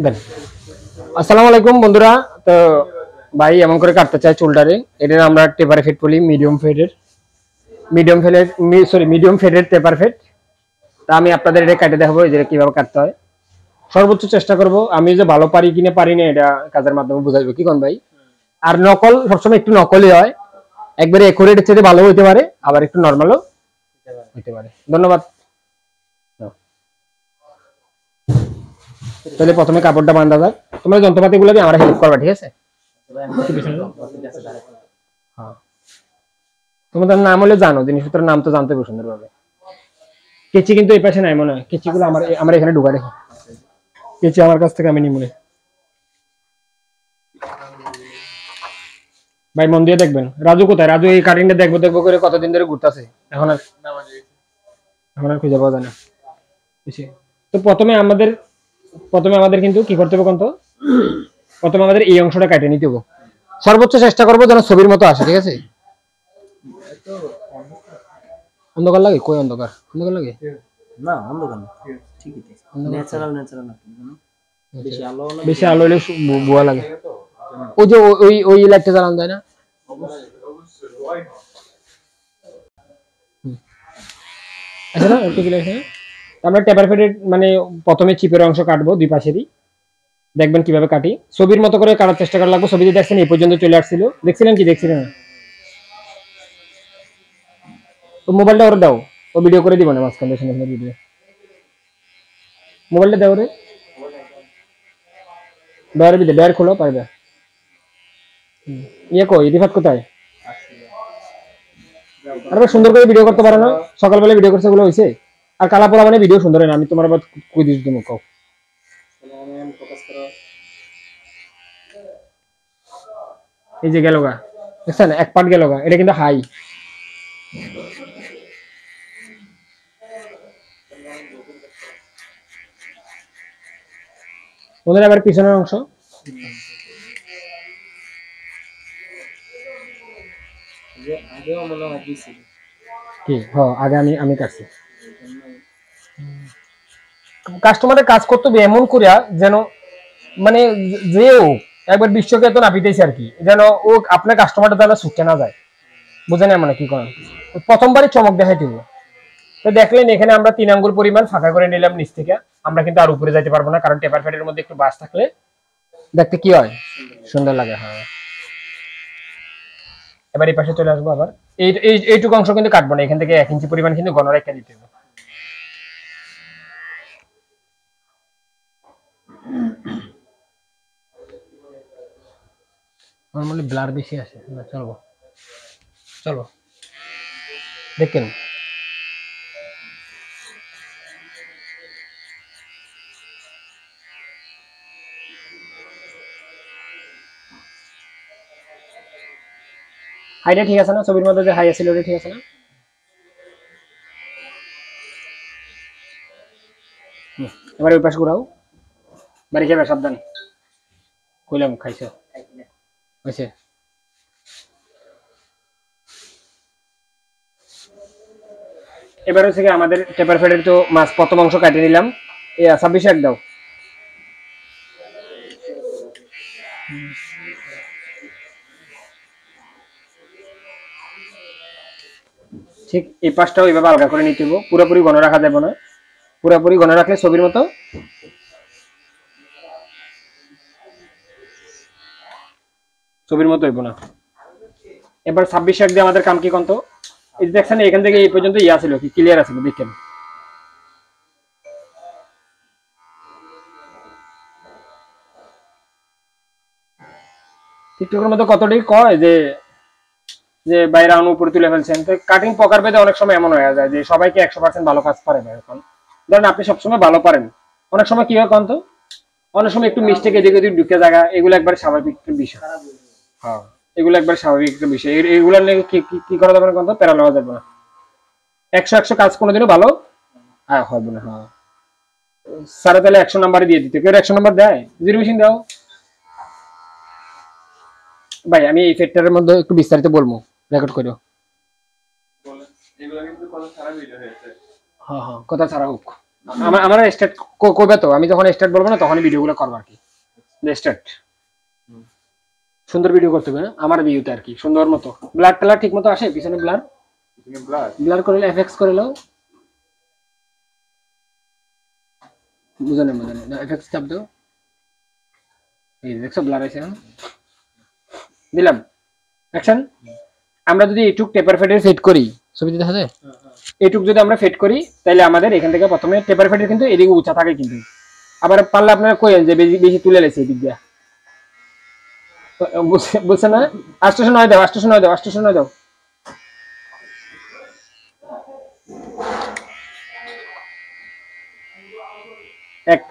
দেন। আসসালামু আলাইকুম বন্ধুরা। তো ভাই এমন করে কাটতে চাই চুলটারে, এটা আমরা টেপার ফেড বলি, মিডিয়াম ফেডের টেপার ফেড। তা আমি আপনাদের এটা কাটে দেখাবো যে কিভাবে কাটতে হয়। সর্বোচ্চ চেষ্টা করব, আমি যে ভালো পারি কিনা পারি না এটা কাজের মাধ্যমে বুঝাইবো, কি কোন ভাই। আর নকল সবসময় একটু নকলই হয়, একবারে একুরেট চেয়ে ভালো হইতে পারে, আবার একটু নর্মালও হইতে পারে। ধন্যবাদ। তাহলে প্রথমে কাপড়টা বাঁধা যাক, তোমরা যন্ত্রপাতি গুলো আমার হেল্প করবা, ঠিক আছে? হ্যাঁ, তোমাদের নাম হলে জানো, জিনিসপত্রের নাম তো জানতে হবে সুন্দরভাবে। কেচি কিন্তু এই পাশে নাই মনে হয়, কেচি গুলো আমার এখানে ঢুকা রেখো। কেচি আমার কাছ থেকে আমি নিই মনে। ভাই মন দিয়ে দেখবেন। রাজু কোথায়? রাজু এই কাটিংটা দেখবো দেখবো করে কতদিন ধরে ঘুরতেছে, এখন আর খুঁজে পাওয়া যায় না। তো প্রথমে আমাদের কিন্তু কি করতে হবে তো, প্রথমে আমাদের এই অংশটা কেটে নিতে হবে। সর্বোচ্চ চেষ্টা করবো যেন ছবির মতো আসে, ঠিক আছে? অন্ধকার লাগে? কই অন্ধকার? অন্ধকার লাগে না, অন্ধকার না, ঠিকই ন্যাচারাল ন্যাচারাল না, বেশি আলো হলে বুয়া লাগে। ওই যে ওই লাইটটা জ্বালানো যায় না? আচ্ছা না, একটু দিলে আমরা টেপার ফেডের মানে প্রথমে চিপের অংশ কাটবো দুই পাশেরই। দেখবেন কিভাবে কাটি, ছবির মতো করে কাটার চেষ্টা করা লাগবে। ছবিতে দেখছেন এই পর্যন্ত চলে আসছিল, দেখছিলেন কি দেখছিলেন না? তো মোবাইলটা ওরে দাও, ও ভিডিও করে দিব না মাঝখানে, সুন্দর ভিডিও। মোবাইলটা দাও রে, ডয়ার ভিতরে ডয়ার খোলো পারবে। ইয়ে কই রিফাত কোথায়? আরে সুন্দর করে ভিডিও করতে পারো না? সকালবেলা ভিডিও করছে ওগুলো হইছে? আর কালা পোলা মানে ভিডিও সুন্দর হয় না, আমি তোমার আবার কই দিস তুমি কও। এই যে গেল গা, দেখছেন এক পার্ট গেল গা, এটা কিন্তু হাই। ওদের আবার পিছনের অংশ কি? হ্যাঁ, আগে আমি কাটছি। কাস্টমারের কাজ করতে হবে এমন করিয়া যেন মানে যেও একবার বিশ্বকে তো নাপিতেছে আর কি, যেন ও আপনার কাস্টমারটা তাহলে ছুটতে না যায়, বুঝেন? মানে কি করেন, প্রথমবারই চমক দেখাই দিব। তো দেখলেন এখানে আমরা 3 আঙ্গুল পরিমাণ ফাঁকা করে নিলাম নিচ থেকে। আমরা কিন্তু আর উপরে যাইতে পারবো না, কারণ টেপার ফেডের মধ্যে একটু বাস থাকলে দেখতে কি হয়, সুন্দর লাগে। হ্যাঁ, এবার এই পাশে চলে আসবো। আবার এইটুকু অংশ কিন্তু কাটবো না, এখান থেকে 1 ইঞ্চি পরিমাণ কিন্তু গণ রেখে দিতে হবে। নরমালি ব্লার বেশি আসে না, চলবো চলো দেখেন। হাইটা ঠিক আছে না? ছবির মধ্যে যে হাই আছিল ওটা ঠিক আছে না? এবার ওই পাশে ঘুরাও, বাড়ি যাবে সাবধান, কইলাম খাইছো হয়েছে। এবার হচ্ছে কি আমাদের টেপার ফেডের তো মাছ প্রথম অংশ কাটে নিলাম। 26 এক দাও। ঠিক এই পাশটাও এইভাবে আলগা করে নিতে হবে, পুরোপুরি ঘন রাখা যাবে না। পুরোপুরি ঘন রাখলে ছবির মতো হইব না। এবার 26 এক দিয়ে আমাদের কাম কি কন্ত, এই দেখছেন এখান থেকে এই পর্যন্ত ইয়া ছিল কি ক্লিয়ার আছে দেখেন। টিকটকের মধ্যে কতটাই কয় যে যে বাইরে আনো উপরে তুলে ফেলছেন, তো কাটিং প্রকার ভেদে অনেক সময় এমন হয়ে যায় যে সবাইকে 100% ভালো কাজ পারে না। এখন ধরেন আপনি সবসময় ভালো পারেন, অনেক সময় কি হয় কন্ত, অনেক সময় একটু মিস্টেক এদিকে ওদিকে ঢুকে জায়গা, এগুলো একবার স্বাভাবিক বিষয়। হ্যাঁ, এগুলো একবার স্বাভাবিক একটা বিষয়, এগুলো নিয়ে কি করা যাবে না কন্ত, প্যারা নেওয়া যাবে না। 100 কাজ কোনোদিনও ভালো হবে না। হ্যাঁ, স্যারে তাহলে 100 নাম্বারই দিয়ে দিতে, কেউ 100 নাম্বার দেয়? জিরো মেশিন দাও। ভাই আমি এই ফেক্টরের মধ্যে একটু বিস্তারিত বলবো, রেকর্ড করো। হ্যাঁ হ্যাঁ, কথা ছাড়া হোক। আমার স্টার্ট করবে তো, আমি যখন স্টার্ট বলবো না তখনই ভিডিওগুলো করবো আর কি। স্টার্ট সুন্দর ভিডিও করতে হবে না আমার ভিউতে আর কি, সুন্দর মতো ব্লার টালার ঠিক মতো আসে পিছনে, ব্লার ব্লার করে এফএক্স করে নাও, বুঝানো এফএক্স চাপ দাও, এই দেখছো ব্লার আছে না, দিলাম অ্যাকশন। আমরা যদি এইটুক টেপার ফেডের সেট করি ছবিতে দেখা যায়, এইটুক যদি আমরা ফেট করি তাহলে আমাদের এখান থেকে প্রথমে টেপার ফেডের কিন্তু এদিকে উঁচা থাকে, কিন্তু আবার পারলে আপনারা কইেন যে বেশি বেশি তুলে লেছে এদিক দিয়া, বুঝছে না, আষ্টশো নয় দাও, আষ্টশো নয় দাও, আষ্টশো নয় দাও, এক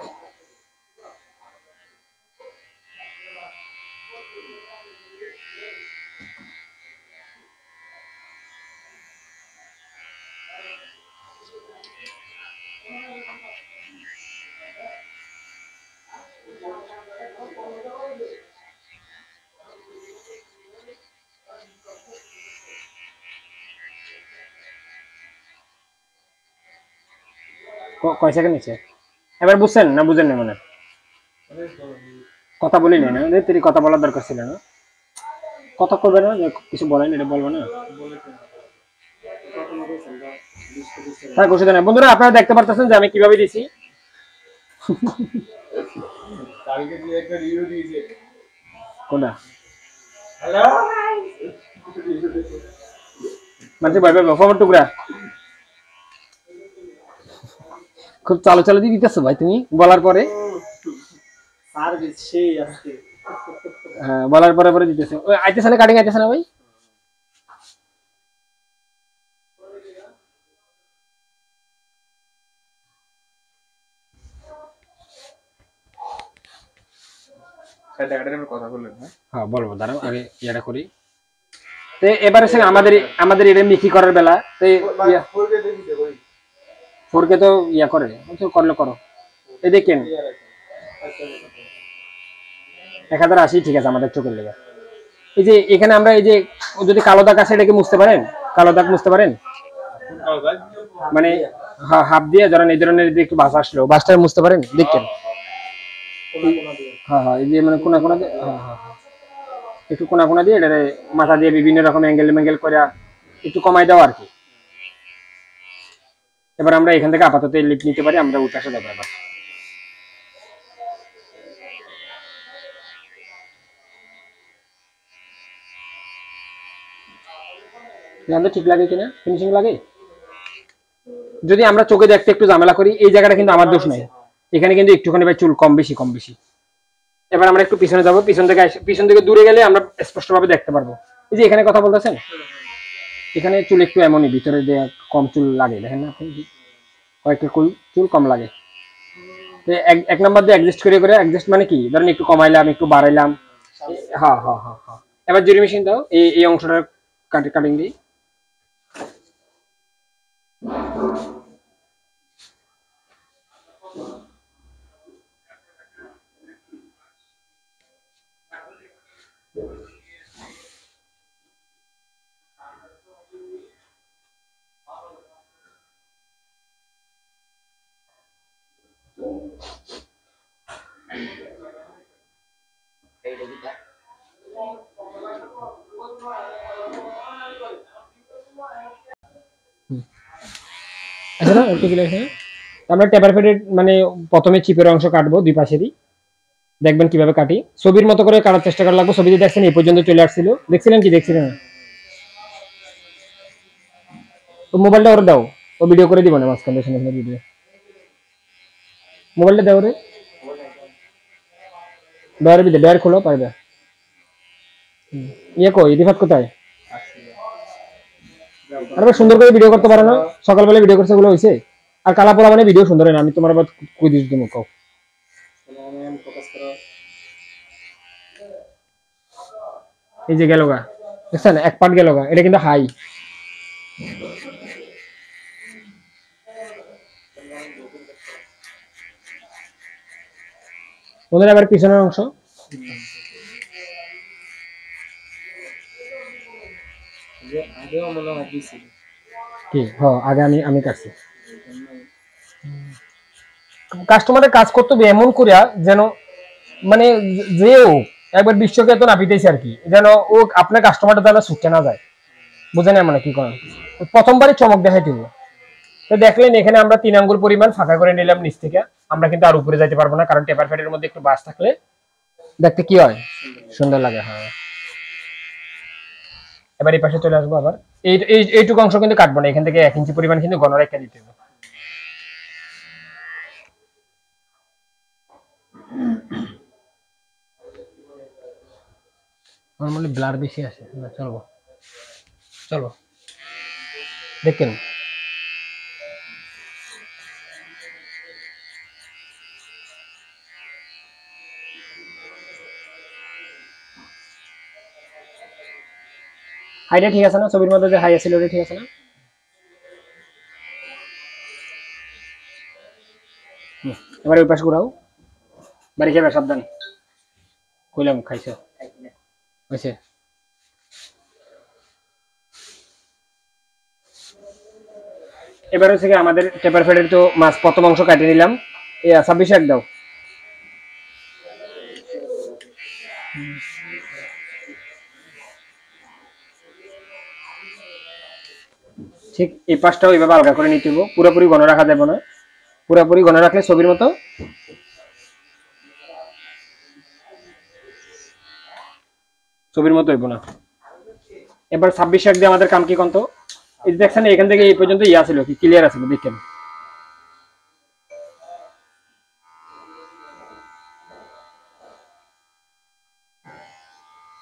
কয় সেকেন্ড নিচে, এবার বুঝছেন না বুঝেন না, মানে কথা বলি না তুই কথা বলার দরকার ছিল না, কথা করবে না যে কিছু বলেন এটা বলবো না, থাক অসুবিধা নাই। বন্ধুরা আপনারা দেখতে পারতেছেন যে আমি কিভাবে দিছি, কোনটা মানে ভাই ভাই ফরওয়ার্ড টুকরা খুব চালু চালু দিয়ে দিতেছো ভাই তুমি বলার পরে, হ্যাঁ বলার পরে পরে দিতেছো, আইতেছে না কাটিং আইতেছে না ভাই, হ্যাঁ বলবো দাঁড়াও আগে ইয়েটা করি। তো এবারে সে আমাদের আমাদের এটা মিকি করার বেলা তো ফোরকে তো ইয়া করে, করলে করো, এই দেখেন 1080 ঠিক আছে আমাদের চোখের লেগে। এই যে এখানে আমরা এই যে যদি কালো দাগ আছে এটাকে মুছতে পারেন, কালো দাগ মুছতে পারেন, মানে হাফ দিয়ে ধরেন এই ধরনের একটু বাস আসলো বাসটা মুছতে পারেন দেখেন, হ্যাঁ হ্যাঁ এই যে মানে কোনা কোনা দিয়ে, হ্যাঁ হ্যাঁ একটু কোনা কোনা দিয়ে এটারে মাথা দিয়ে বিভিন্ন রকম অ্যাঙ্গেল করে একটু কমাই দাও আর কি। এবার আমরা এখান থেকে আপাতত লিপ নিতে পারি, আমরা উঠাসে দেবো এবার, ঠিক লাগে কিনা, ফিনিশিং লাগে, যদি আমরা চোখে দেখতে একটু ঝামেলা করি এই জায়গাটা কিন্তু আমার দোষ নাই, এখানে কিন্তু একটুখানি ভাই চুল কম বেশি। এবার আমরা একটু পিছনে যাবো, পিছন থেকে দূরে গেলে আমরা স্পষ্টভাবে দেখতে পারবো। এই যে এখানে কথা বলতেছেন এখানে চুল একটু এমনই ভিতরে দিয়ে কম চুল লাগে, দেখেন না আপনি কয়েকটা চুল কম লাগে, এক নাম্বার দিয়ে অ্যাডজাস্ট করে অ্যাডজাস্ট মানে কি ধরেন একটু কমাইলাম একটু বাড়াইলাম, হ্যাঁ হ্যাঁ হ্যাঁ হ্যাঁ। এবার জুরি মেশিন দাও এই অংশটা কাটিং দিই, আমরা টেপার ফেডের মানে প্রথমে চিপের অংশ কাটবো দুই পাশেরই, দেখবেন কিভাবে কাটি, ছবির মতো করে কাটার চেষ্টা করা লাগবে। ছবিতে দেখছেন এই পর্যন্ত চলে আসছিল, দেখছিলেন কি দেখছিলেন, ও মোবাইলটা ওরে দাও, ও ভিডিও করে দিব না মাঝখানে ভিডিও, মোবাইলটা দাও রে, ডয়ার খোলো পারবে, ইয়ে কই রিফাত কোথায়, আরে সুন্দর করে ভিডিও করতে পারো না, সকালবেলা ভিডিও করছে ওগুলো হইছে, আর কালা পোলা মানে ভিডিও সুন্দর হয় না, আমি তোমার আবার কই দিস তুমি কও, এই যে গেলগা দেখছেন এক পার্ট গেলগা, এটা কিন্তু হাই, ওদের আবার পিছনের অংশ কি, হ্যাঁ আগে আমি কাটছি, কাস্টমারের কাজ করতে হবে এমন করিয়া যেন মানে যেও একবার বিশ্বকে তো নাপিতেছে আর কি, যেন ও আপনার কাস্টমারটা যেন ছুটতে না যায়, বুঝেন মানে কি করেন প্রথমবারই চমক দেখাইতে হবে। তো দেখলেন এখানে আমরা 3 আঙ্গুল পরিমাণ ফাঁকা করে নিলাম নিচ থেকে, আমরা কিন্তু আর উপরে যাইতে পারবো না কারণ টেপার ফেডের মধ্যে একটু বাস থাকলে দেখতে কি হয়, সুন্দর লাগে। হ্যাঁ এবার এই পাশে চলে আসবো আবার, এইটুকু অংশ কিন্তু কাটবো না, এখান থেকে 1 ইঞ্চি পরিমাণ কিন্তু ঘন রেখে দিতে হবে। নরমালি ব্লার বেশি আসে না, চলবো চলো দেখেন। হাইটা ঠিক আছে না, ছবির মধ্যে যে হাই আছিল ওটা ঠিক আছে না? এবার ওই পাশে ঘুরাও, বাড়ি খেয়ে সাবধান, কইলাম খাইছে হয়েছে। এবার হচ্ছে কি আমাদের টেপার ফেডের তো মাছ প্রথম অংশ কাটিয়ে নিলাম, 26 এক দাও। ঠিক এই পাশটাও এইভাবে আলগা করে নিতে হবে, পুরোপুরি ঘন রাখা যাবে না, পুরোপুরি ঘন রাখলে ছবির মতো হইব না। এবার 26 এক দিয়ে আমাদের কাম কি কন্ত, এই দেখছেন এখান থেকে এই পর্যন্ত ইয়া ছিল কি ক্লিয়ার আছে দেখেন।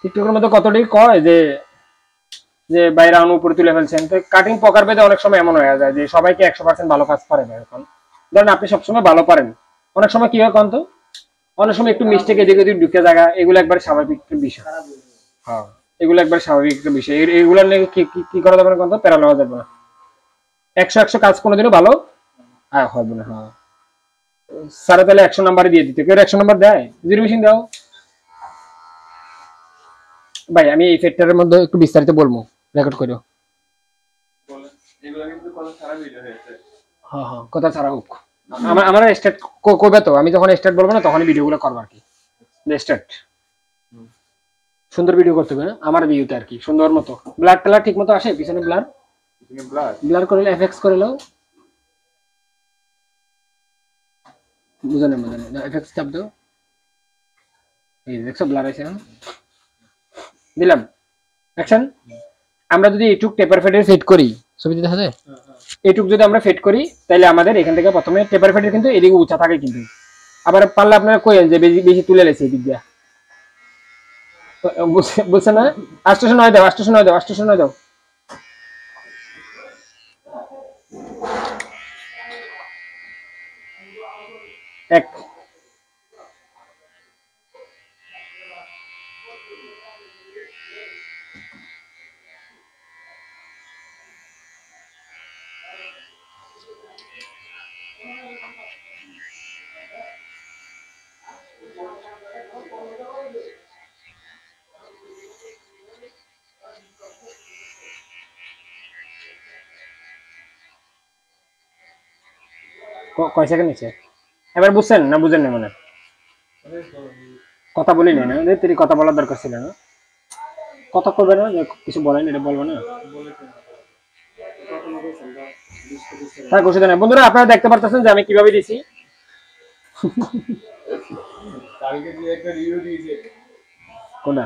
টিকটকের মধ্যে কতটাই কয় যে যে বাইরে আনো উপরে তুলে ফেলছেন, তো কাটিং পকার বেদে অনেক সময় এমন হয়ে যায় যে সবাইকে 100% ভালো কাজ পারে না। এখন ধরেন আপনি সবসময় ভালো পারেন, অনেক সময় কি হয় কন্ত, অনেক সময় একটু মিস্টেক এদিকে ওদিকে ঢুকে জায়গা, এগুলো একবার স্বাভাবিক বিষয়। হ্যাঁ এগুলো একবার স্বাভাবিক একটা বিষয়, এগুলো নিয়ে কি করা যাবে না কন্ত, প্যারা নেওয়া যাবে না। 100 কাজ কোনোদিনও ভালো হবে না। হ্যাঁ স্যারে তাহলে 100 নাম্বারই দিয়ে দিতে, কেউ 100 নাম্বার দেয়, জিরো মেশিন দাও। ভাই আমি এই ফ্যাক্টরের মধ্যে একটু বিস্তারিত বলবো, রেকর্ড করো। এগুলো কিন্তু কথা ছাড়া ভিডিও হয়েছে। হ্যাঁ হ্যাঁ কথা ছাড়া হোক, আমার স্টার্ট করবে তো, আমি যখন স্টার্ট বলবো না তখনই ভিডিওগুলো করবো আর কি। স্টার্ট সুন্দর ভিডিও করতে হবে না আমার ভিউতে আর কি, সুন্দর মতো ব্লার টেলার ঠিক মতো আসে, পিছনে ব্লার ব্লার করে এফএক্স করে নাও, বুঝানো এফএক্স চাপ দাও, এই দেখছো ব্লার আছে দিলাম অ্যাকশন। আমরা যদি এইটুক টেপার ফেডের ফিট করি, ছবিতে দেখা যায় এইটুক যদি আমরা ফিট করি তাহলে আমাদের এখান থেকে প্রথমে টেপার ফেডের কিন্তু এদিকে উঁচা থাকে, কিন্তু আবার পারলে আপনারা কইেন যে বেশি বেশি তুলে লেছে এদিক দিয়া, বুঝছেন না? আষ্টশো নয় দাও, 809 দাও। এক কয় সেকেন্ড নিচে, এবার বুঝছেন না বুঝেন না? মনে কথা বলি না, তুই কথা বলার দরকার ছিল না, কথা করবে না, কিছু বলেন এটা বলবো না। থাক ওষুধ না। বন্ধুরা আপনারা দেখতে পারতেছেন যে আমি কিভাবে দিছি, কোনটা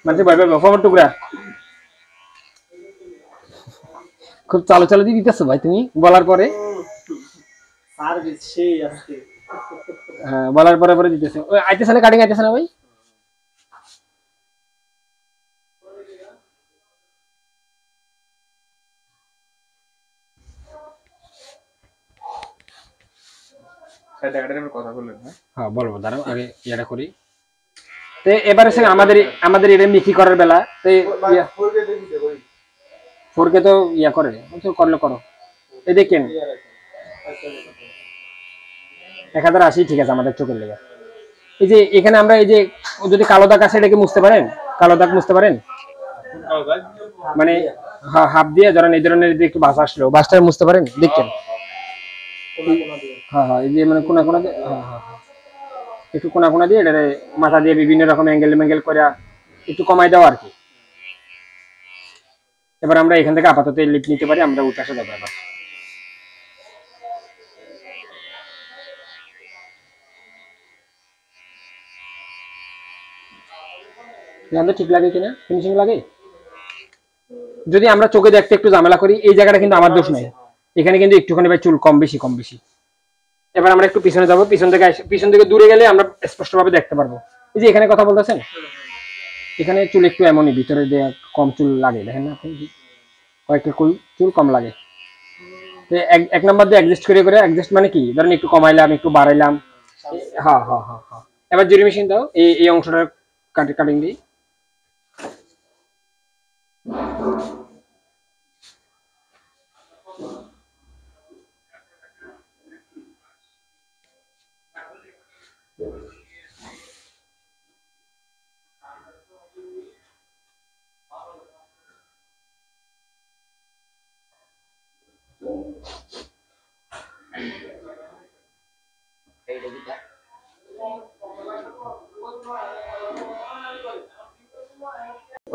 মানে ভাই খবর টুকরা খুব চালু চালু দিয়ে দিতেছো ভাই তুমি বলার পরে, হ্যাঁ বলার পরে পরে দিতেছে। ওই আইতেছে না, কাটিং আইতেছে না ভাই? হ্যাঁ বলবো, দাঁড়াও আগে ইয়েটা করি। তো এবারে আমাদের এটা মিক্সি করার বেলা, তো 4K তো ইয়া করে করলে করো, এই দেখেন 1080 ঠিক আছে আমাদের চোখের লেগে। এই যে এখানে আমরা এই যে যদি কালো দাগ আছে এটাকে মুছতে পারেন, কালো দাগ মুছতে পারেন, মানে হ্যাঁ হাফ দিয়ে ধরেন এই ধরনের যদি একটু বাস আসলো বাসটা বুঝতে পারেন দেখছেন হ্যাঁ হ্যাঁ এই যে মানে কোনা কোনা দিয়ে হ্যাঁ হ্যাঁ হ্যাঁ। একটু কোনা কোনা দিয়ে এটা মাথা দিয়ে বিভিন্ন রকম অ্যাঙ্গেল করে একটু কমাই দেওয়া আর কি। এবার আমরা এখান থেকে আপাতত লিপ নিতে পারি, আমরা উঠে আসা যাবে আবার। ঠিক লাগে কিনা, ফিনিশিং লাগে। যদি আমরা চোখে দেখতে একটু ঝামেলা করি, এই জায়গাটা কিন্তু আমার দোষ নাই, এখানে কিন্তু একটুখানি ভাই চুল কম বেশি। এবার আমরা একটু পিছনে যাবো, পিছন থেকে দূরে গেলে আমরা স্পষ্টভাবে দেখতে পারবো। এই যে এখানে কথা বলতেছেন, এখানে চুল একটু এমনই ভিতরে দিয়ে কম চুল লাগে, দেখেন না আপনি, কয়েকটা চুল কম লাগে। এক নাম্বার দিয়ে অ্যাডজাস্ট মানে কি, ধরেন একটু কমাইলাম একটু বাড়াইলাম। হ্যাঁ হ্যাঁ হ্যাঁ হ্যাঁ। এবার জুরি মেশিন দাও, এই অংশটা কাটিং দিই।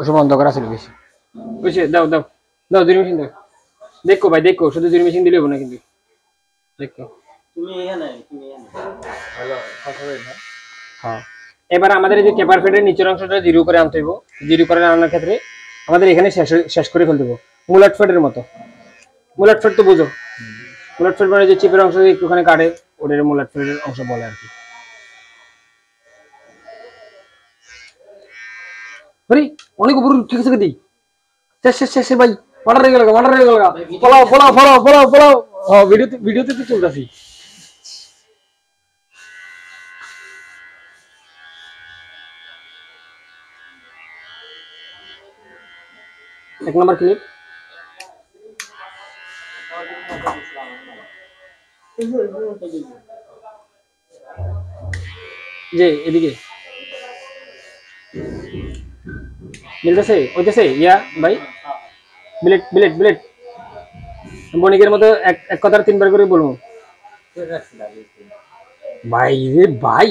ওসব বন্ধ করা ছিল বেশি, বুঝছে? দাও জুরি মেশিন দাও। দেখো ভাই দেখো, শুধু জুরি মেশিন দিলে হবে না কিন্তু, দেখো হ্যাঁ। এবার আমাদের এই যে টেপার ফেডের নিচের অংশটা জিরো করে আনতে হইব। জিরো করে আনার ক্ষেত্রে আমাদের এখানে শেষ করে ফেলতে হবে, মুলাট ফেডের মতো। মুলাট ফেড তো বুঝো, মুলাট ফেড মানে যে চিপের অংশ একটুখানি কাটে, ওদের মুলাট ফেডের অংশ বলে আর কি। অনেক উপর ঠিক আছে দিই, শেষ ভাই, মার্ডার হয়ে গেল ফলাও ভিডিওতে তো চলতেছি। এক নম্বর ক্লিপ, যে এদিকে মিলতেছে ওইতেছে ইয়া ভাই, বিলেট বণিকের মতো এক কথার 3 বার করে বলবো ভাই রে ভাই।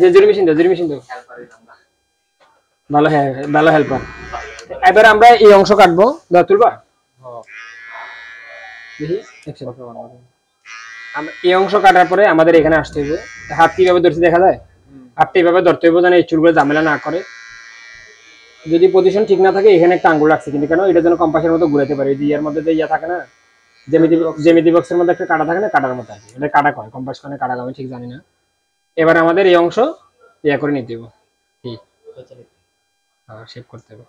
জুরি মেশিন দাও ভালো হেল্পার। এবার আমরা এই অংশ কাটবো, দাও তুলবা এই অংশ কাটার পরে আমাদের এখানে আসতে হবে। হাত কিভাবে ধরতে দেখা যায়, হাতটা এইভাবে ধরতে হবে যেন এই চুলগুলো ঝামেলা না করে। যদি পজিশন ঠিক না থাকে, এখানে একটা আঙ্গুল রাখছে কিন্তু কেন, এটা যেন কম্পাসের মতো ঘুরাতে পারে। যে ইয়ার মধ্যে যে ইয়া থাকে না, জ্যামিতি বক্সের মধ্যে একটা কাটা থাকে না, কাটার মতো আছে, এটা কাটা কয়, কম্পাস মানে কাটা, আমি ঠিক জানি না। এবার আমাদের এই অংশ ইয়া করে নিতে হবে, শেপ করতে হবে।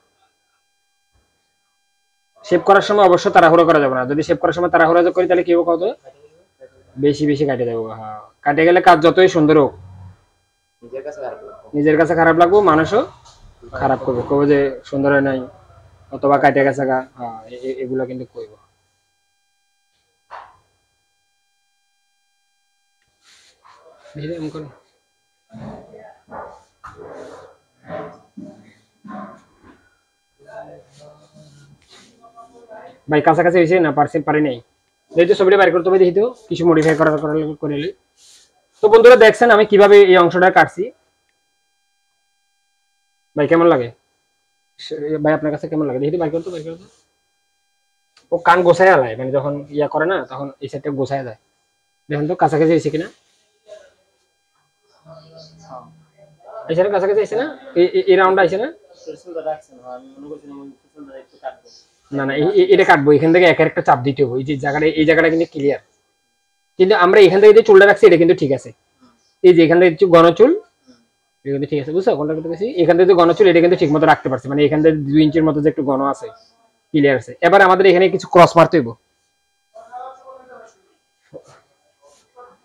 শেপ করার সময় অবশ্য তাড়াহুড়ো করা যাবে না, যদি শেপ করার সময় তাড়াহুড়ো করি তাহলে কি হবে কত, বেশি কাটে দেবো। হ্যাঁ, কাটে গেলে কাজ যতই সুন্দর হোক নিজের কাছে খারাপ লাগবো, মানুষও খারাপ করবে, কবে যে সুন্দর হয় নাই অথবা কাটে গেছে গা, হ্যাঁ এগুলো কিন্তু কইব। ভাই কাছাকাছি হয়েছে না, পারি নাই, যেহেতু ছবিটা বাইর করতে হবে, দেখি তো কিছু মডিফাই করে। তো বন্ধুরা দেখছেন আমি কিভাবে এই অংশটা কাটছি, ভাই কেমন লাগে ভাই, আপনার কাছে কেমন লাগে দেখি তো, বাইর করতে। ও কান গোছায় আলায়, মানে যখন ইয়া করে না তখন এই সাইডটা গোছায় যায়। দেখুন তো কাছাকাছি হয়েছে কিনা, এই সাইডের কাছাকাছি হয়েছে না, এই রাউন্ডটা আছে না, না এটা কাটবো, এখান থেকে একটা চাপ দিতে হবে, এই জায়গাটা কিন্তু ক্লিয়ার। কিন্তু আমরা এখান থেকে যে চুলটা রাখছি এটা কিন্তু ঠিক আছে, এই যে এখান থেকে ঘন চুল এটা কিন্তু ঠিক আছে, বুঝছো কোনটা করতে গেছি, এখান থেকে ঘন চুল এটা কিন্তু ঠিক মতো রাখতে পারছি, মানে এখান থেকে 2 ইঞ্চির মতো যে একটু ঘন আছে, ক্লিয়ার আছে। এবার আমাদের এখানে কিছু ক্রস মারতে হইব,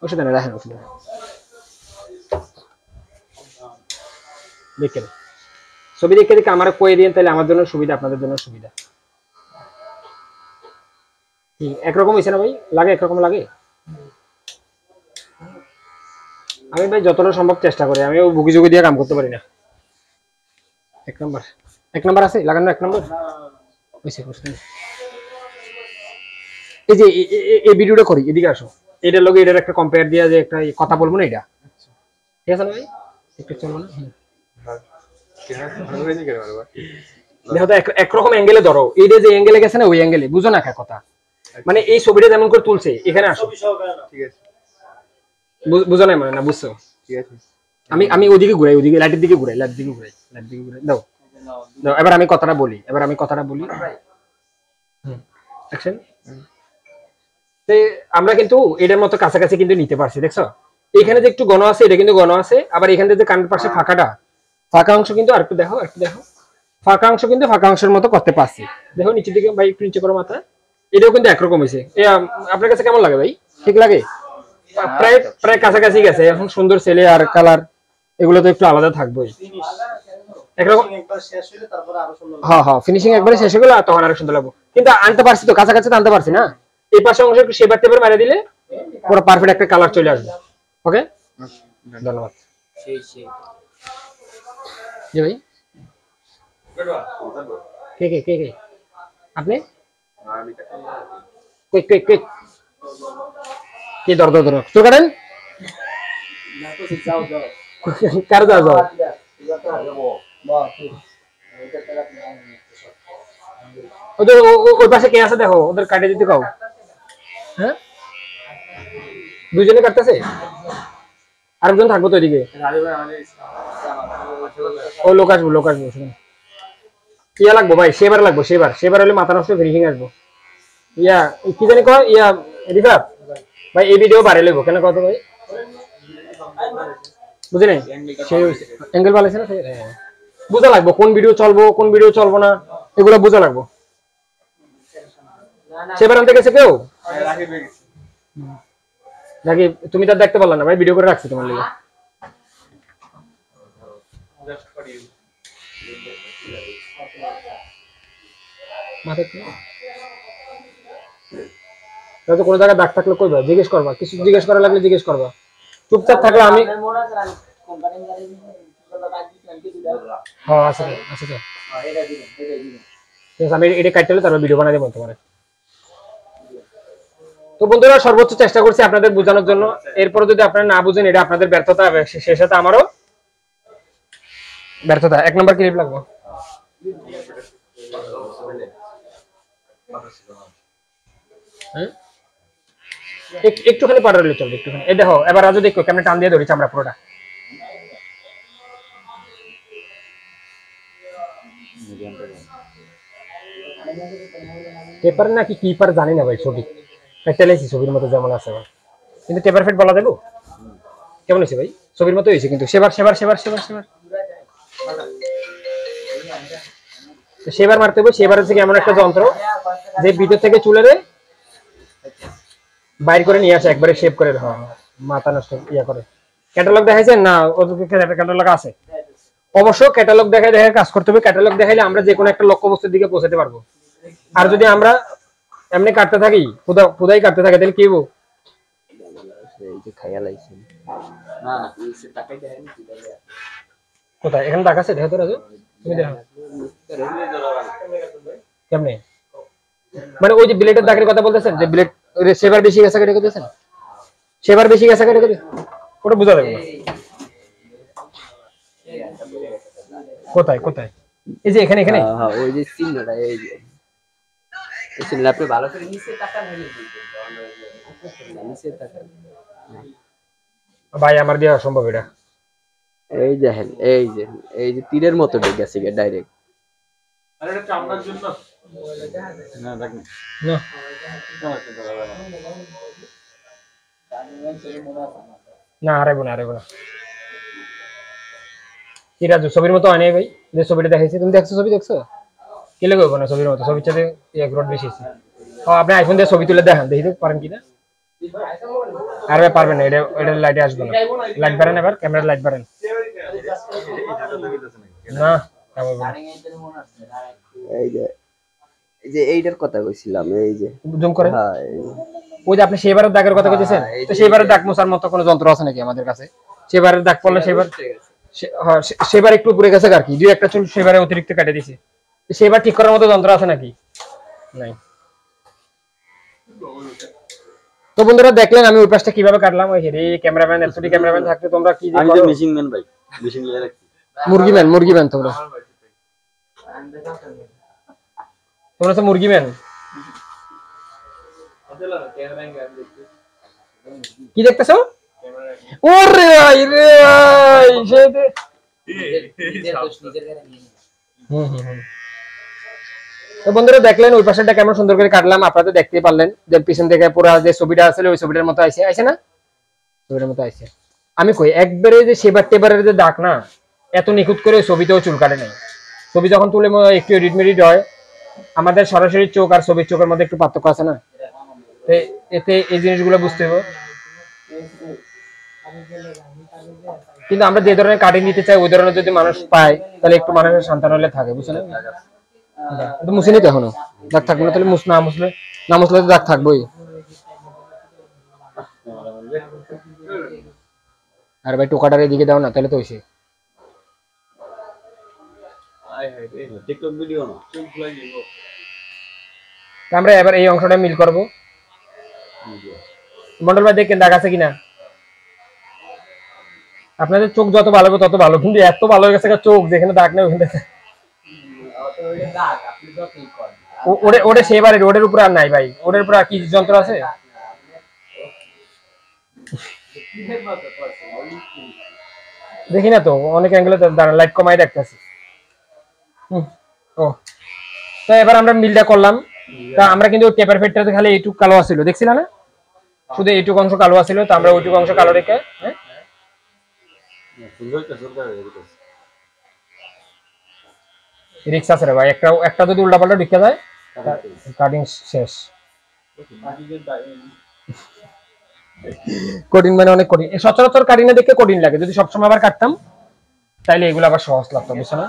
ওষুধ না দেখেন, ওষুধ দেখেন, ছবি দেখে আমার কয়ে দিন, তাহলে আমার জন্য সুবিধা, আপনাদের জন্য সুবিধা। একরকম হয়েছে না ভাই, লাগে একরকম লাগে। আমি ভাই যতটা সম্ভব চেষ্টা করি, আমি বুকি জুগি দিয়ে কাম করতে পারি না। এক নাম্বার আছে লাগানো, এক নাম্বার হইছে করছেন। এই যে এই ভিডিওটা করি, এদিকে আসো, এটার লগে এটার একটা কম্পেয়ার দিয়া যে একটা কথা বলবো না, এটা ঠিক আছে না ভাই? একটু চলবো না? দেখো তো একরকম অ্যাঙ্গেলে ধরো, এইটা যে অ্যাঙ্গেলে গেছে না ওই অ্যাঙ্গেলে বুঝো না কথা, মানে এই ছবিটা যেমন করে তুলছে এখানে আসো, ঠিক আছে বুঝো না মানে না বুঝছো, ঠিক আছে আমি ওদিকে ঘুরাই, ওদিকে লাইটের দিকে ঘুরাই, লাইটের দিকে ঘুরাই, লাইটের দিকে ঘুরাই দাও দাও। এবার আমি কথাটা বলি, অ্যাকশন। আমরা কিন্তু এটার মতো কাছাকাছি কিন্তু নিতে পারছি, দেখছো এখানে যে একটু ঘন আছে, এটা কিন্তু ঘন আছে, আবার এখান থেকে যে কানের পাশে ফাঁকাটা, ফাঁকা অংশ কিন্তু আরেকটু দেখো, ফাঁকা অংশ কিন্তু ফাঁকা অংশের মতো করতে পারছি। দেখো নিচের দিকে ভাই, একটু নিচে করো মাথা, এটাও কিন্তু একরকম হয়েছে। আপনার কাছে কেমন লাগে ভাই? ঠিক লাগে? প্রায় প্রায় কাছাকাছি গেছে। এখন সুন্দর ছেলে আর কালার এগুলো তো একটু আলাদা থাকবেই, একরকম হ্যাঁ হ্যাঁ, ফিনিশিং একবারে শেষ হয়ে গেল, তখন আরো সুন্দর লাগবে। কিন্তু আনতে পারছি তো, কাছাকাছি তো আনতে পারছি না, এই পাশে অংশ একটু শেপার টেপার মেরে দিলে পুরো পারফেক্ট একটা কালার চলে আসবে। ওকে, ধন্যবাদ। জি ভাই, কে কে কে কে আপনি? কুইক কুইক কুইক, কি দর দর দর চুল কাটেন, কার যাও যাও, ওদের ওই পাশে কে আছে দেখো, ওদের কাটে দিতে কাও। হ্যাঁ, দুজনে কাটতেছে, আরেকজন থাকবো তো এদিকে। ও লোক আসবো ইয়া লাগবো ভাই, সেবার হলে মাথা নষ্ট, ফিনিশিং আসবো। ইয়া কি জানি কয়, ইয়া রিফাত ভাই এই ভিডিও বাইরে লইব কেন কত ভাই, বুঝি নাই সেই অ্যাঙ্গেল ভালো আছে না, বুঝা লাগবো কোন ভিডিও চলবো কোন ভিডিও চলবো না, এগুলো বুঝা লাগবো। সেবার আনতে গেছে কেউ নাকি? তুমি তো দেখতে পারলা না ভাই, ভিডিও করে রাখছি তোমার লিগে। কোনো জায়গায় দাগ থাকলে কইবা, জিজ্ঞেস করবা, কিছু জিজ্ঞেস করা লাগলে জিজ্ঞেস করবা, চুপচাপ থাকলে আমি হ্যাঁ আছে আছে তো, আমি এটা কাটতে হলে তারপর ভিডিও বানাই দেবো তোমার। তো বন্ধুরা সর্বোচ্চ চেষ্টা করছি আপনাদের বোঝানোর জন্য, এরপরে যদি আপনারা না বুঝেন এটা আপনাদের ব্যর্থতা, সে সাথে আমারও ব্যর্থতা। এক নম্বর ক্লিপ লাগবো, একটুখানি পাউডার হলে চলবে, একটুখানি। এই দেখো এবার রাজু দেখো কেমন টান দিয়ে ধরেছি আমরা পুরোটা। পেপার নাকি কিপার জানি না ভাই, সঠিক টেলেছি ছবির মতো যেমন আছে, কিন্তু টেপার ফেট বলা দেবো কেমন হয়েছে ভাই? ছবির মতো হয়েছে কিন্তু সেবার মারতে হবে। সেবার হচ্ছে এমন একটা যন্ত্র যে ভিতর থেকে চুলের বাইর করে নিয়ে আসে, একবারে শেপ করে, মাথা নষ্ট ইয়া করে। ক্যাটালগ দেখাইছেন না? ওদের ক্যাটালগ আছে অবশ্য, ক্যাটালগ দেখাই কাজ করতে হবে। ক্যাটালগ দেখাইলে আমরা যে কোনো একটা লক্ষ্যবস্তুর দিকে পৌঁছাতে পারবো। আর যদি আমরা এমনি কাটতে থাকি, খুদাই কাটতে থাকি, তাহলে কি হবো? কোথায় এখানে দাগ আছে? দেখো তো রাজু, তুমি দেখো কেমনে, মানে ওই যে ব্লেডের দাগের কথা বলতেছেন, যে ব্লেড সেবার বেশি গেছে কেটে দিয়েছেন, সেবার বেশি গেছে কেটে দিয়েছেন, ওটা বোঝা যাবে না। কোথায় কোথায়? এই যে এখানে এখানে ওই যে চিহ্নটা, এই যে এই চিহ্নটা আপনি ভালো করে নিচে তাকান, নিচে তাকান ভাই, আমার দিয়ে অসম্ভব এটা। এই দেখেন, এই যে তীরের মতো ঢুকে গেছে ডাইরেক্ট। আরে এটা চামড়ার জন্য না দেখেন না না, হারাইবো না কি রাজু, ছবির মতো হয় নাই ভাই? যে ছবিটা দেখাইছি, তুমি দেখছো? ছবি দেখছো? কি লাগে না ছবির মতো? ছবির সাথে এক রোড বেশি আছে। আপনি আইফোন দিয়ে ছবি তুলে দেখেন, দেখি পারেন কিনা। আর ভাই পারবেন না, এটা লাইটে আসবে না। লাইট বাড়েন, এবার ক্যামেরার লাইট বাড়েন না। এই যে এইটার কথা কইছিলাম, এই যে জুম করেন। হ্যাঁ, ওই যে আপনি সেবারের দাগের কথা কইতেছেন, তো সেবারের দাগ মোছার মতো কোনো যন্ত্র আছে নাকি আমাদের কাছে? সেবারের দাগ পড়লে সেবার একটু উপরে গেছে আর কি, দুই একটা চুল সেবারে অতিরিক্ত কেটে দিছে। সেবার ঠিক করার মতো যন্ত্র আছে নাকি? নাই। তো বন্ধুরা দেখলেন আমি ওই পাশটা কিভাবে কাটলাম। ওই রে ক্যামেরাম্যান, এলসিডি ক্যামেরাম্যান থাকতে তোমরা কি যে আমি করো। তো মেশিন ম্যান ভাই, মেশিন লিয়ে রাখছি। মুরগি ম্যান তোমরা তো মুরগি ম্যান। কি দেখতেছো? ওরে ভাই রে ভাই তো বন্ধুরা দেখলেন ওই পাশেটা কেমন সুন্দর করে কাটলাম, আপনারা তো দেখতেই পারলেন যে পিছন থেকে পুরো যে ছবিটা আছে ওই ছবিটার মতো আইছে না, ছবিটার মতো আইছে। আমি কই একবারে যে সেবার টেবারের যে দাগ না, এত নিখুঁত করে ছবিতেও চুল কাটে নাই। ছবি যখন তুলে একটু এডিট মেডিট হয়, আমাদের সরাসরি চোখ আর ছবির চোখের মধ্যে একটু পার্থক্য আছে না, এতে এই জিনিসগুলো বুঝতে হবে। কিন্তু আমরা যে ধরনের কাটিং নিতে চাই ওই ধরনের যদি মানুষ পায় তাহলে একটু মানুষের সন্তান হলে থাকে, বুঝলেন? তো মুছিনি তো এখনো দাগ থাকবে না, তাহলে না মুছলে তো দাগ থাকবোই। আর ভাই টোকাটার এদিকে দাও না, তাহলে তো হইছে। টিকটক ভিডিও না, আমরা এবার এই অংশটা মিল করব। মন্ডল ভাই দেখেন দাগ আছে কিনা। আপনাদের চোখ যত ভালো হবে তত ভালো, কিন্তু এত ভালো হয়ে গেছে চোখ যেখানে দাগ নেই ওখানে ওটা সেবারের, ওটার উপরে আর নাই ভাই। ওটার উপরে কি যন্ত্র আছে দেখি না তো, অনেক অ্যাঙ্গেলে লাইট কমাই দেখতেছি। ও তো এবার আমরা মিলটা করলাম। তা আমরা কিন্তু টেপার ফেটটাতে খালি এইটুক কালো আছিল, দেখছিলা না? শুধু এইটুক অংশ কালো আছিল, তো আমরা ওইটুক অংশ কালো রেখে রিক্স আছে রে ভাই, একটা যদি উল্টা পাল্টা ঢুকে যায় কাটিং শেষ। কঠিন মানে অনেক কঠিন, সচরাচর কাটিং দেখে কঠিন লাগে, যদি সবসময় আবার কাটতাম তাইলে এগুলো আবার সহজ লাগতো, বুঝছো না?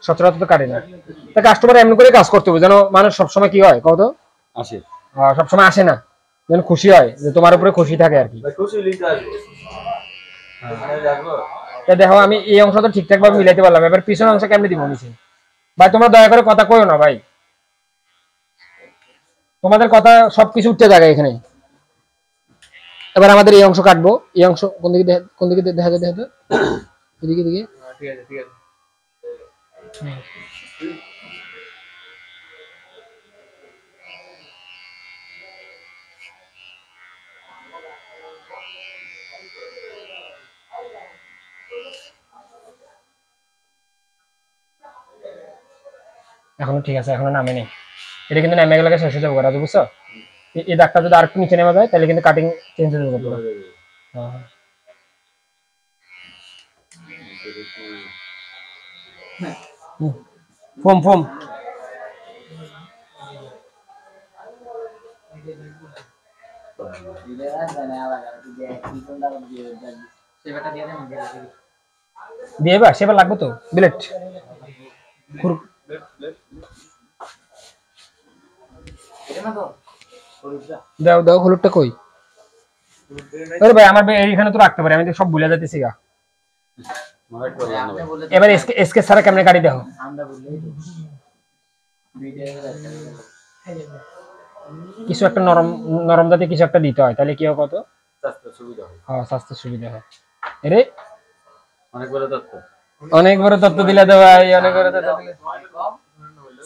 সচরাচর তো কাটে না, তা কাস্টমার এমন করে কাজ করতে হবে যেন মানুষ সবসময় কি হয় কত আসে, সবসময় আসে না, যেন খুশি হয়, যে তোমার উপরে খুশি থাকে আর কি। দেখো আমি এই অংশটা ঠিকঠাক ভাবে মিলাইতে পারলাম, এবার পিছনের অংশ কেমনে দিব মিশিয়ে। ভাই তোমরা দয়া করে কথা কইও না ভাই, তোমাদের কথা সবকিছু উঠতে থাকে এখানে। এবার আমাদের এই অংশ কাটবো, এই অংশ কোন দিকে দেখা যায়, দেখো এদিকে দিকে, ঠিক আছে ঠিক আছে। এখনো ঠিক আছে, এখনো নামে নেই, এটা কিন্তু নামে গেলে শেষ হয়ে যাবে রাজু, বুঝছো? এই দাগটা যদি আরেকটু নিচে নেমে যায় তাহলে কিন্তু কাটিং চেঞ্জ হয়ে যাবে পুরো। ফোম ফোম দিয়ে বা সেবার লাগবে তো বিলেট দাও দাও, হলুদটা কই? আরে ভাই আমার এইখানে তো রাখতে পারি, আমি তো সব ভুলে যাইতেছি গা। এবার এসকে সারা কেমনে কাটি দেখো। কিছু একটা নরম নরম জাতীয় কিছু একটা দিতে হয়, তাহলে কি হয় কত হ্যাঁ স্বাস্থ্য সুবিধা হয়। এরে অনেক বড় তত্ত্ব দিলে তো ভাই, অনেক বড় তত্ত্ব দিলে।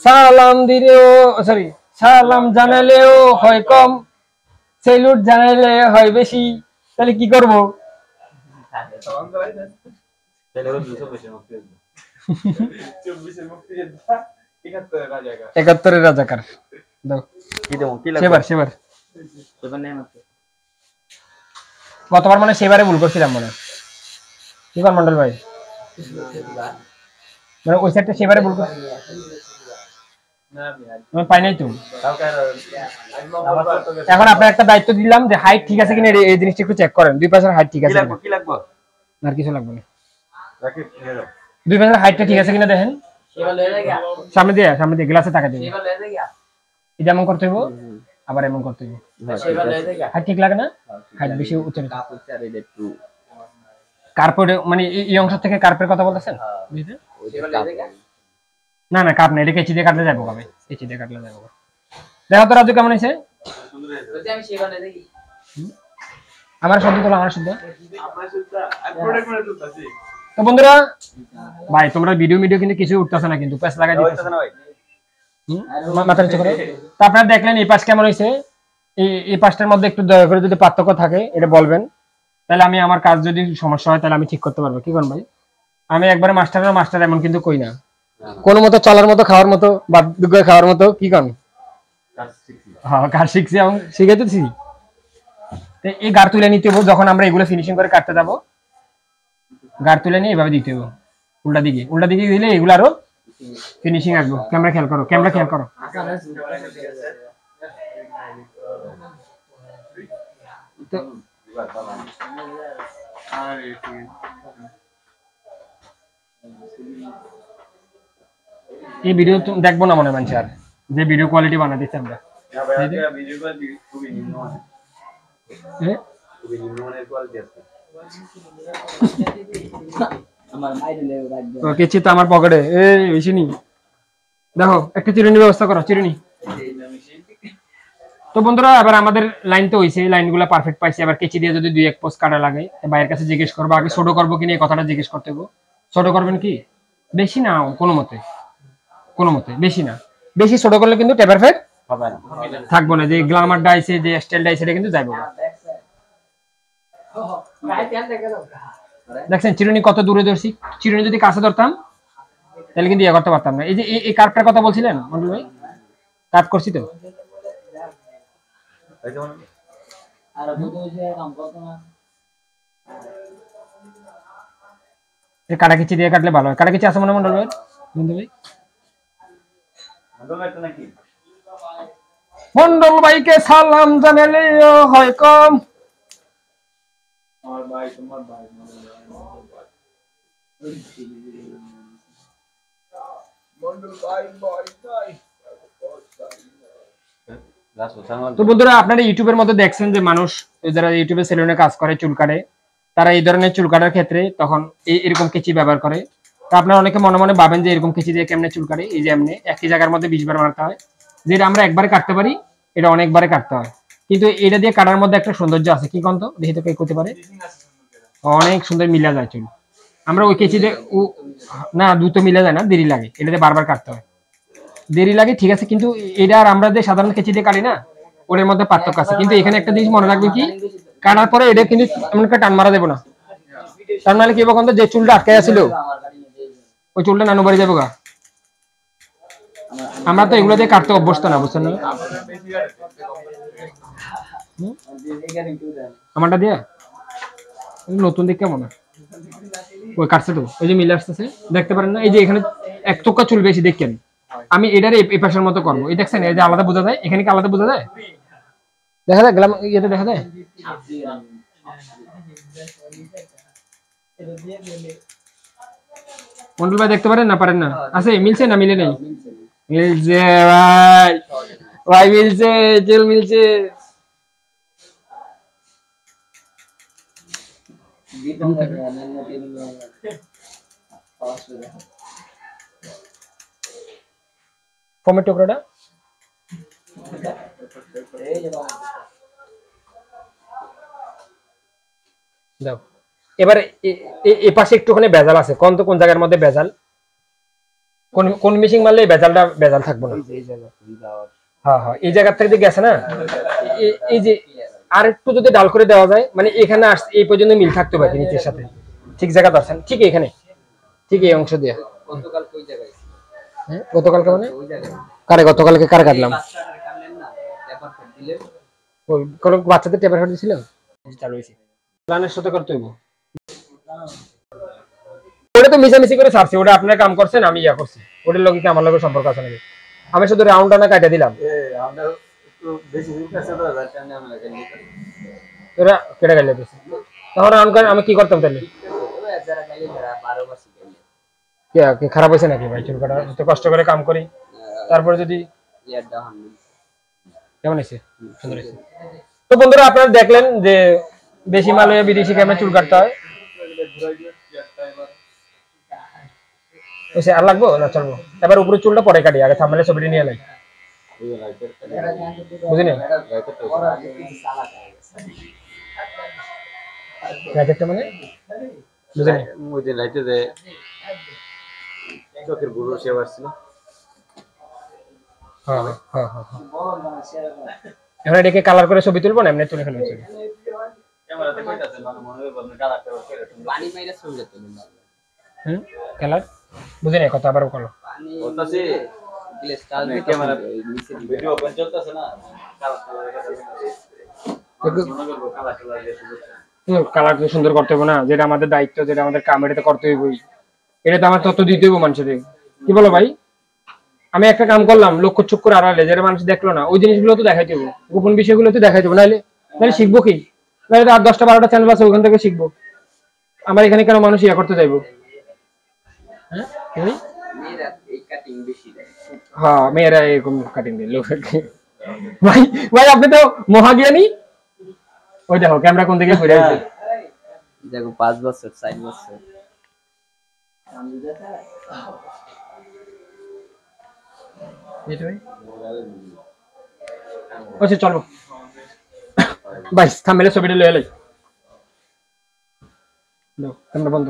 সালাম দিলেও সরি সালাম জানালেও হয় কম, সেলুট জানালে হয় বেশি, তাহলে কি করবো? ৭১ রাজাকার দাও। সেবার গতবার মানে সেবারে ভুল করছিলাম মনে হয়, সেবার মন্ডল ভাই মানে ওই সাইডটা সেবারে ভুল করছি, আমি পাই নাই তো। এখন আপনার একটা দায়িত্ব দিলাম যে হাইট ঠিক আছে কিনা এই জিনিসটা একটু চেক করেন, দুই পাশের হাইট ঠিক আছে কিনা। কি লাগবে? আর কিছু লাগবে না, দুই পাশের হাইটটা ঠিক আছে কিনা দেখেন। সামনে দিয়ে গ্লাসে টাকা দিবেন, এটা এমন করতে হইব, আবার এমন করতে হইব। হাইট ঠিক লাগে না? হাইট বেশি উচ্চারিত কার্পেট মানে এই অংশ থেকে কার্পের কথা বলতেছেন? না না কাপ না, এটা কেচি দিয়ে কাটলে যাবো কবে? কেচি দিয়ে কাটলে যাবো। দেখো তো রাজু কেমন হয়েছে? আমার শব্দ তোলো, আমার শব্দ। তো বন্ধুরা ভাই তোমরা ভিডিও কিন্তু কিছু উঠতেছে না, কিন্তু প্যাচ লাগাই দিতেছে না ভাই। মাথা নিচু করো। তো আপনারা দেখলেন এই পাশ কেমন হয়েছে। এই পাশটার মধ্যে একটু দয়া করে যদি পার্থক্য থাকে এটা বলবেন, তাহলে আমি আমার কাজ যদি সমস্যা হয় তাহলে আমি ঠিক করতে পারবো। কি করেন ভাই? আমি একবারে মাস্টার এমন কিন্তু কই না, কোনো মতো চলার মতো, খাওয়ার মতো, বাধ্য করে খাওয়ার মতো। কি করেন? হ্যাঁ কাজ শিখছি এবং শিখেছি। এই গাড় তুলে নিতে হবে যখন আমরা এগুলো ফিনিশিং করে কাটতে যাবো। গাড় তুলে নিয়ে এভাবে দিতে হবে উল্টা দিকে দিলে এগুলো আরো ফিনিশিং আসবে। ক্যামেরা খেয়াল করো। তো এই ভিডিও তুমি দেখবো না মনে হয় মানুষ, আর যে ভিডিও কোয়ালিটি বানা দিচ্ছি আমরা। কেচি তো আমার পকেটে, বেশি নি। দেখো একটা চিরুনি ব্যবস্থা করো, চিরুনি। তো বন্ধুরা এবার আমাদের লাইন তো হইছে, লাইনগুলো পারফেক্ট পাইছি। এবার কেচি দিয়ে যদি 2-1 পোস্ট কাটা লাগে, ভাইয়ের কাছে জিজ্ঞেস করবো আগে ছোট করবো কিনা, এই কথাটা জিজ্ঞেস করতে হবে। ছোট করবেন কি? বেশি না, কোনো মতে বেশি না। বেশি ছোট করলে কিন্তু টেপার ফেট হবে না, থাকবো না। যে গ্লামারটা আইছে, যে স্টাইলটা আইছে, এটা কিন্তু যাইবো না। দেখছেন চিরুনি কত দূরে ধরছি? চিরুনি যদি কাছে ধরতাম তাহলে কিন্তু ইয়ে করতে পারতাম না। এই যে এই কার্ভটার কথা বলছিলেন মন্ডল ভাই, কাট করছি তো। কাটাকিচি দিয়ে কাটলে ভালো হয়। কাটাকিচি আছে মনে মন্ডল ভাই? বন্ধু ভাই মন্ডল ভাইকে সালাম জানালে হয় কম। আমার ভাই, তোমার ভাই তো বন্ধুরা আপনারা ইউটিউবের মধ্যে দেখছেন যে মানুষ যারা ইউটিউবে সেলুনে কাজ করে, চুল কাটে, তারা এই ধরনের চুল কাটার ক্ষেত্রে তখন এরকম কেচি ব্যবহার করে। তো আপনারা অনেকে মনে মনে ভাবেন যে এরকম কেচি দিয়ে কেমনে চুল কাটে। এই যে এমনি একই জায়গার মধ্যে 20 বার মারতে হয়, যেটা আমরা একবারে কাটতে পারি এটা অনেকবারে কাটতে হয়। কিন্তু এটা দিয়ে কাটার মধ্যে একটা সৌন্দর্য আছে। কি কন্ত দেখি তো কে করতে পারে? অনেক সুন্দর মিলা যায় চুল। আমরা ওই কেচি দিয়ে না দ্রুত মিলা যায় না, দেরি লাগে। এটাতে বারবার কাটতে হয়, দেরি লাগে ঠিক আছে, কিন্তু এটা আর আমরা যে সাধারণ কেচি দিয়ে কাটি না, ওর মধ্যে পার্থক্য আছে। কিন্তু এখানে একটা জিনিস মনে রাখবে, কি কাটার পরে এটা কিন্তু এমন একটা টান মারা দেবো না। তার মানে কি বলতো, যে চুলটা আটকে আছিল ওই চুলটা নানু বাড়ি যাবো গা। আমরা তো এগুলো দিয়ে কাটতে অভ্যস্ত না, বুঝছেন না? আমারটা দিয়ে নতুন দিক কেমন ওই কাটছে তো, ওই যে মিলে আসতেছে দেখতে পারেন না? এই যে এখানে এক চোখা চুল বেশি দেখেন, আমি এটার এই পাশের মতো করবো। এই দেখছেন এই যে আলাদা বোঝা যায়, এখানে কি আলাদা বোঝা যায়? দেখা যায় গেলাম ইয়েতে দেখা যায়। মন্ডল ভাই দেখতে পারেন না? পারেন না? আছে মিলছে না মিলে নেই? মিলছে ভাই, ভাই মিলছে, চুল মিলছে। ফর্মের টুকরোটা দাও। এবার এই পাশে একটুখানি বেজাল আছে, কোন তো কোন জায়গার মধ্যে বেজাল, কোন মিশিং মারলে বেজাল থাকবো না। হ্যাঁ হ্যাঁ এই জায়গা থেকে গেছে না, এই যে আর একটু যদি ডাল করে দেওয়া যায়, মানে এখানে আসছে এই পর্যন্ত মিল থাকতে পারে নিচের সাথে, ঠিক জায়গা ধরছেন, ঠিক এখানে, ঠিক এই অংশ দিয়ে। গতকাল কই জায়গায়? হ্যাঁ গতকালকে মানে গতকালকে কারে কাটলাম? ওই কোন বাচ্চাদের টেপার ফেট দিছিল, চালু হয়েছে প্ল্যানের সাথে করতে হইব। ওটা তো মিশামিশি করে ছাড়ছি, ওটা আপনার কাম করছেন, আমি ইয়া করছি, ওটার লগে কি আমার লগে সম্পর্ক আছে নাকি? আমি শুধু রাউন্ড আনা কাটা দিলাম। তোরা কেটে গেলে বেশি তখন রাউন্ড করে আমি কি করতাম তাহলে? খারাপ হয়েছে নাকি ভাই? চুল কাটা এত কষ্ট করে কাম করি, তারপরে যদি কেমন হয়েছে? সুন্দর হয়েছে। তো বন্ধুরা আপনারা দেখলেন যে বেশি মাল হয়ে বিদেশি কেমন চুল কাটতে হয়। ঘুরাই দিয়ে চেয়ারটা এবার ওই আর লাগবো না চলবো এবার উপরে চুলটা পরে কাটি আগে থাম্বনেলে ছবিটা নিয়ে লাই ওই রাইটার বুঝিনি রাইটারটা মানে বুঝিনি ওই দিন রাইতে যে চোখের গুরু সেবা আসছিল হ্যাঁ হ্যাঁ হ্যাঁ এখন এটাকে কালার করে ছবি তুলবো না এমনি তুলে ফেলবো ছবি ক্যামেরাতে কইতাছে মানে মনে হয় আপনি কালারটা করে পানি মাইরা ছবি করতে হুম কালার বুঝিনি কথা আবার করো পানি বলতাছে গ্লেস টাচ মানে ক্যামেরা ক্যামেরা নিচে দিবে ভিডিও ওপেন চলতেছে না কালার তো সুন্দর করতে হবে না যেটা আমাদের দায়িত্ব যেটা আমাদের কাম এটা তো করতে হইবই এটা তো আমার তথ্য দিতে হইব মানুষের কি বলো ভাই আমি একটা কাম করলাম লক্ষ্য চুপ করে আড়ালে যেটা মানুষ দেখলো না ওই জিনিসগুলো তো দেখাইতে হবে গোপন বিষয়গুলো তো দেখাইতে হবে নাহলে নাহলে শিখবো কি নাহলে তো আর 10টা 12টা চ্যানেল আছে ওখান থেকে শিখবো আমার এখানে কেন মানুষ ইয়া করতে চাইবো হ্যাঁ মেয়েরা এই কাটিং বেশি দেয় হ্যাঁ মেয়েরা এরকম কাটিং দিল ভাই ভাই আপনি তো মহাজ্ঞানী ওই দেখো ক্যামেরা কোন দিকে ঘুরে আছে দেখো 5 বছর 4 বছর আচ্ছা চলো ভাই থাম্বনেলে ছবিটা লয়ে লাই দাও ক্যামেরা বন্ধ